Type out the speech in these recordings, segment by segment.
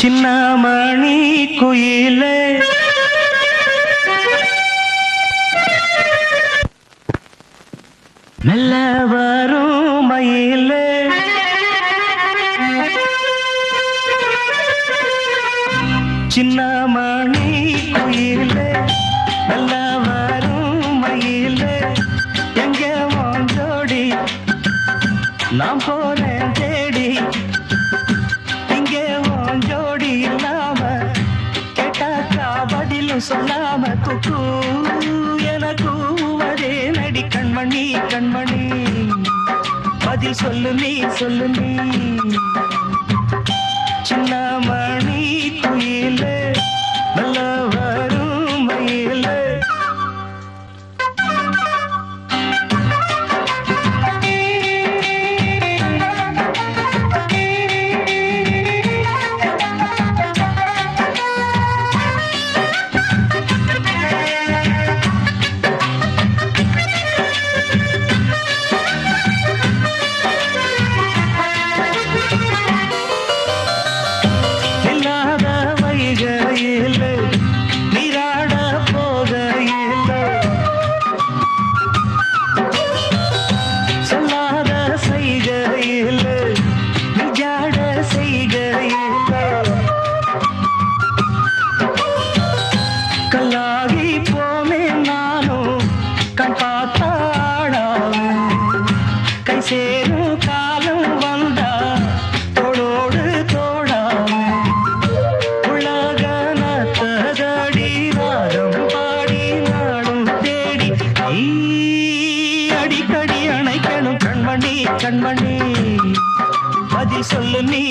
சின்னமணி குயிலே மெல்ல வரும் மயிலே சின்னமணி குயிலே மெல்ல வரும் மயிலே எங்க வாஞ்சோடி நாம் போனேன் தேடி இங்கே வாஞ்சோடி இல்லாம கேட்டாக்கா பதிலும் சொல்லாம குக்கு எனக்கு அதே நடி கண்மணி கண்மணி பதில் சொல்லு நீ சின்னமணி குயிலே நல்ல வரும் மயிலே சேரும் காலம் வந்தா தோளோடு தோடாம உலகனத்தடி ராகம் பாடி நாடும் தேடி அடிக்கடி அணைக்கணும் கண்மணி கண்மணி பதில் சொல்லு நீ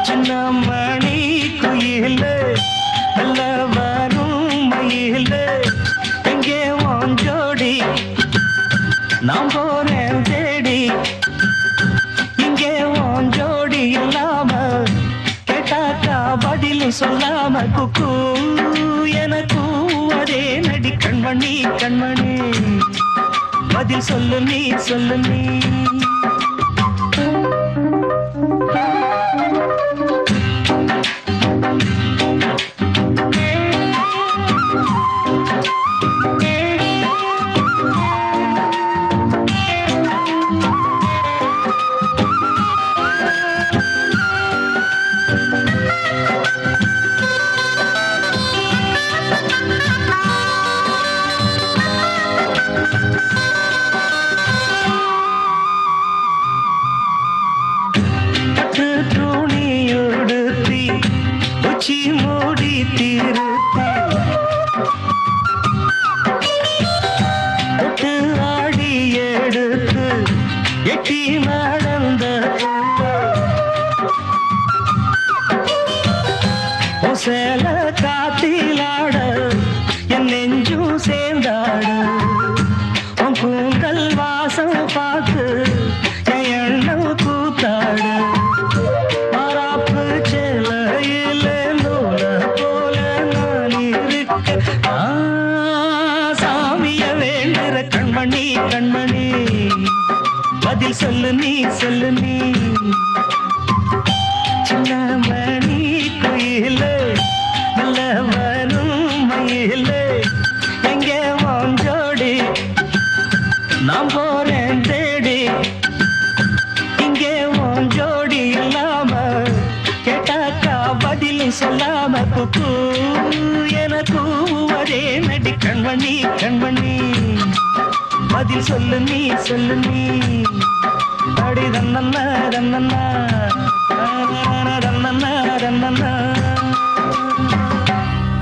சின்னமணி குயிலே நல்ல வரும் மயிலே எங்கே வாஞ்சோடி நாம் போனேன் தேடி இங்கே வாஞ்சோடி இல்லாம கேட்டாக்கா பதிலும் சொல்லாம குக்கு எனக்கு அதே நடி கண்மணி கண்மணி பதில் சொல்லு நீ மூடி தீர்த்தி தொட்டு ஆடி எடுத்து எட்டி நடந்த சேல காத்திலாட என் நெஞ்சும் சேர்ந்தாட உன் கூந்தல் வாசம் பார்த்து என் எண்ணம் கூத்தாட கண்மணி கண்மணி பதில் சொல்லு நீ சின்னமணி குயிலே நல்ல வரும் மயிலே எங்கே வாஞ்சோடி நாம் போறேன் தேடி இங்கே வாஞ்சோடி இல்லாம கேட்டாக்கா பதிலும் சொல்லாம குக்கு எனக்கு அதே நடி கண்மணி கண்மணி பதில் சொல்லு நீ அடி தன்னன்னா